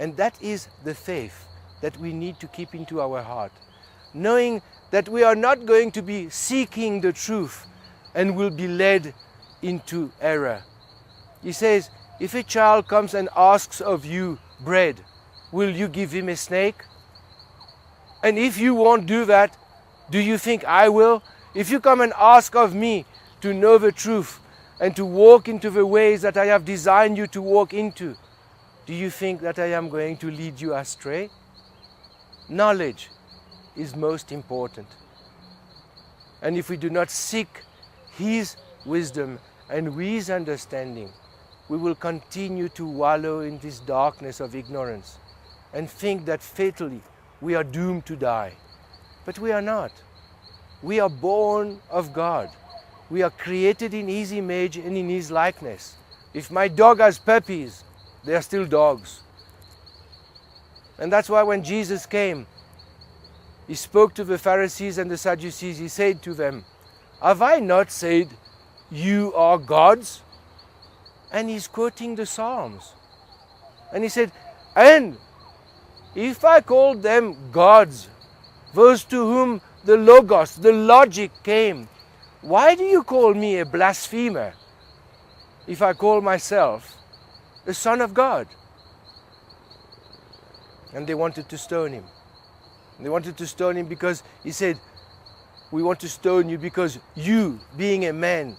And that is the faith that we need to keep into our heart, knowing that we are not going to be seeking the truth and will be led into error. He says, if a child comes and asks of you bread, will you give him a snake? And if you won't do that, do you think I will? If you come and ask of me to know the truth and to walk into the ways that I have designed you to walk into, do you think that I am going to lead you astray? Knowledge is most important. And if we do not seek His wisdom and His understanding, we will continue to wallow in this darkness of ignorance and think that fatally we are doomed to die. But we are not. We are born of God. We are created in His image and in His likeness. If my dog has puppies, they are still dogs. And that's why when Jesus came, He spoke to the Pharisees and the Sadducees. He said to them, have I not said, you are gods? And He's quoting the Psalms. And He said, and if I called them gods, those to whom the Logos, the logic came, why do you call me a blasphemer if I call myself the Son of God? And they wanted to stone Him. They wanted to stone Him because He said, we want to stone you because you, being a man,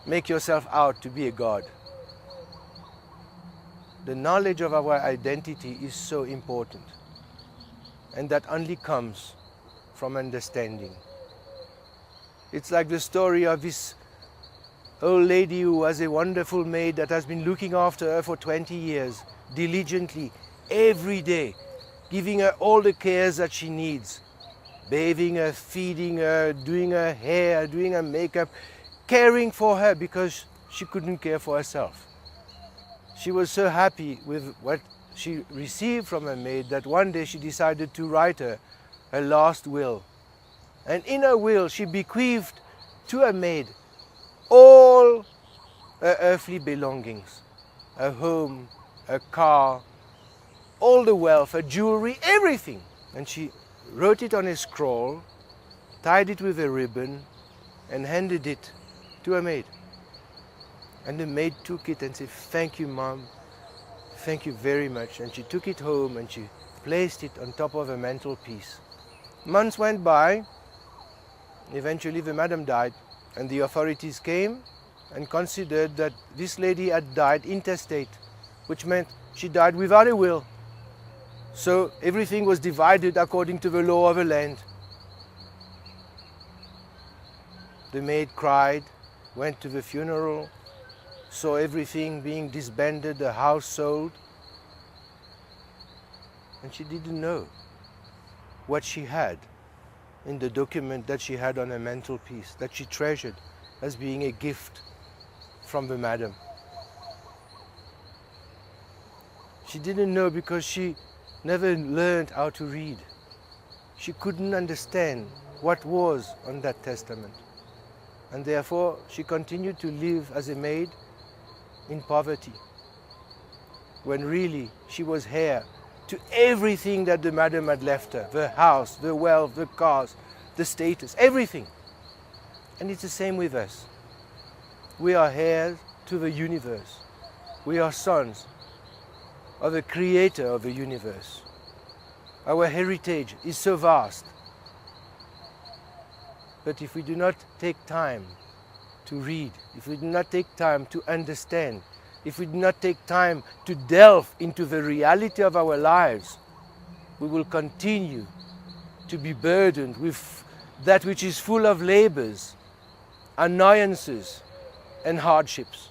make yourself out to be a God. The knowledge of our identity is so important. And that only comes from understanding. It's like the story of this old lady who was a wonderful maid that has been looking after her for 20 years, diligently, every day, giving her all the cares that she needs, bathing her, feeding her, doing her hair, doing her makeup, caring for her because she couldn't care for herself. She was so happy with what she received from her maid that one day she decided to write her last will. And in her will she bequeathed to her maid all her earthly belongings, her home, her car, all the wealth, her jewelry, everything. And she wrote it on a scroll, tied it with a ribbon, and handed it to her maid. And the maid took it and said, thank you, Mom. Thank you very much. And she took it home and she placed it on top of her mantelpiece. Months went by. Eventually the madam died, and the authorities came and considered that this lady had died intestate, which meant she died without a will. So everything was divided according to the law of the land. The maid cried, went to the funeral, saw everything being disbanded, the house sold, and she didn't know what she had in the document that she had on her mantelpiece, that she treasured as being a gift from the madam. She didn't know because she never learned how to read. She couldn't understand what was on that testament. And therefore she continued to live as a maid in poverty, when really she was heir to everything that the madam had left her, the house, the wealth, the cars, the status, everything. And it's the same with us. We are heirs to the universe. We are sons of the creator of the universe. Our heritage is so vast. But if we do not take time to read, if we do not take time to understand, if we do not take time to delve into the reality of our lives, we will continue to be burdened with that which is full of labors, annoyances, and hardships.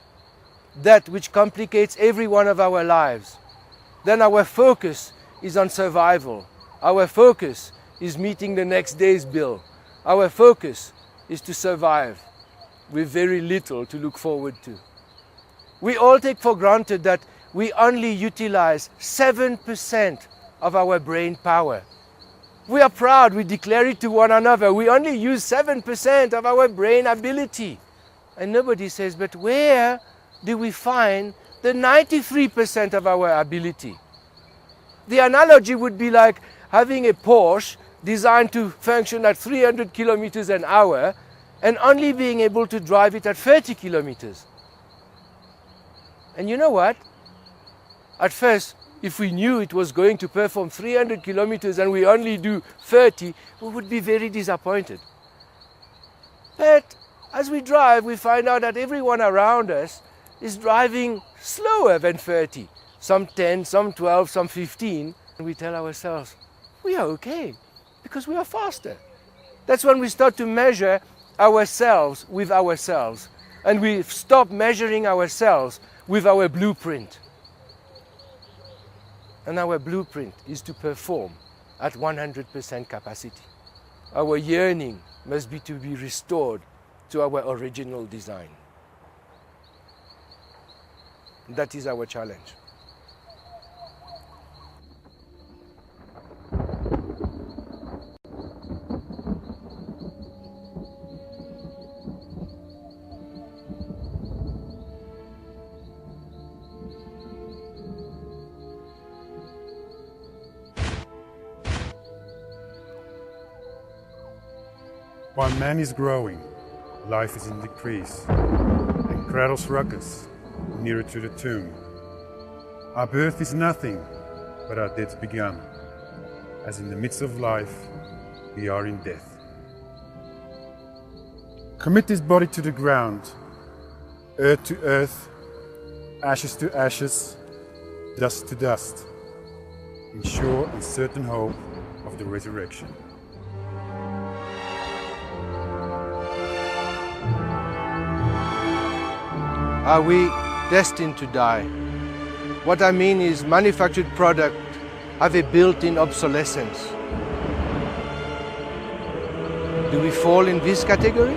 That which complicates every one of our lives. Then our focus is on survival. Our focus is meeting the next day's bill. Our focus is to survive with very little to look forward to. We all take for granted that we only utilize 7% of our brain power. We are proud, we declare it to one another. We only use 7% of our brain ability. And nobody says, but where do we find the 93% of our ability? The analogy would be like having a Porsche designed to function at 300 kilometers an hour and only being able to drive it at 30 kilometers. And you know what? At first, if we knew it was going to perform 300 kilometers and we only do 30, we would be very disappointed. But as we drive, we find out that everyone around us is driving slower than 30. Some 10, some 12, some 15. And we tell ourselves, we are okay because we are faster. That's when we start to measure ourselves with ourselves. And we stop measuring ourselves with our blueprint. And our blueprint is to perform at 100% capacity. Our yearning must be to be restored to our original design. That is our challenge. While man is growing, life is in decrease, and cradles ruckus nearer to the tomb. Our birth is nothing, but our death's begun, as in the midst of life we are in death. Commit this body to the ground, earth to earth, ashes to ashes, dust to dust, in sure and certain hope of the resurrection. Are we destined to die? What I mean is manufactured products have a built-in obsolescence. Do we fall in this category?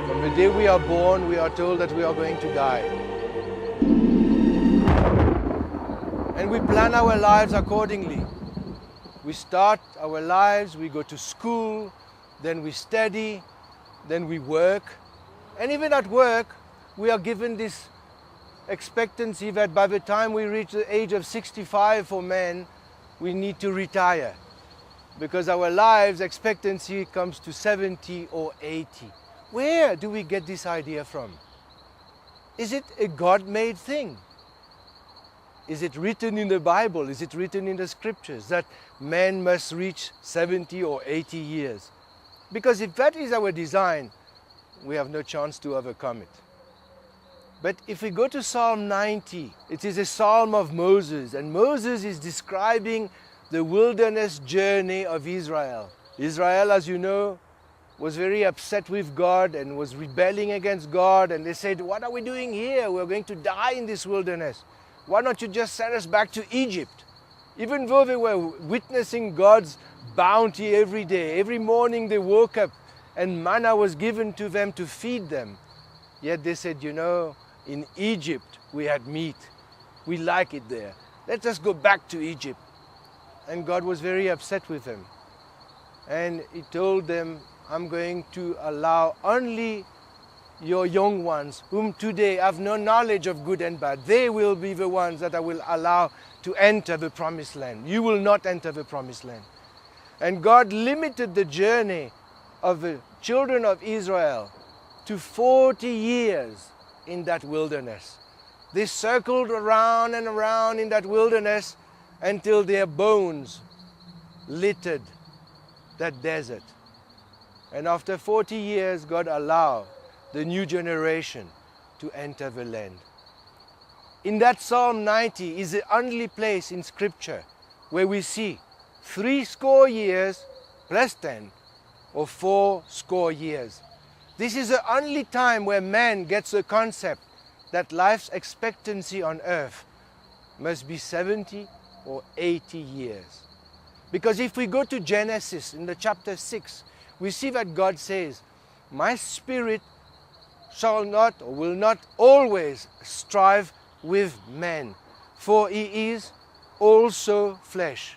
From the day we are born, we are told that we are going to die. And we plan our lives accordingly. We start our lives, we go to school, then we study, then we work. And even at work, we are given this expectancy that by the time we reach the age of 65 for men, we need to retire. Because our lives expectancy comes to 70 or 80. Where do we get this idea from? Is it a God-made thing? Is it written in the Bible? Is it written in the scriptures that men must reach 70 or 80 years? Because if that is our design, we have no chance to overcome it. But if we go to Psalm 90, it is a psalm of Moses, and Moses is describing the wilderness journey of Israel. Israel, as you know, was very upset with God and was rebelling against God, and they said, what are we doing here? We're going to die in this wilderness. Why don't you just send us back to Egypt? Even though they were witnessing God's bounty every day, every morning they woke up and manna was given to them to feed them. Yet they said, you know, in Egypt we had meat. We like it there. Let us go back to Egypt. And God was very upset with them. And He told them, I'm going to allow only your young ones, whom today have no knowledge of good and bad. They will be the ones that I will allow to enter the promised land. You will not enter the promised land. And God limited the journey of the children of Israel to 40 years in that wilderness. They circled around and around in that wilderness until their bones littered that desert. And after 40 years, God allowed the new generation to enter the land. In that Psalm 90 is the only place in Scripture where we see 80 years plus 10 or 80 years. This is the only time where man gets the concept that life's expectancy on earth must be 70 or 80 years. Because if we go to Genesis in the chapter 6, we see that God says, my spirit shall not or will not always strive with man, for he is also flesh.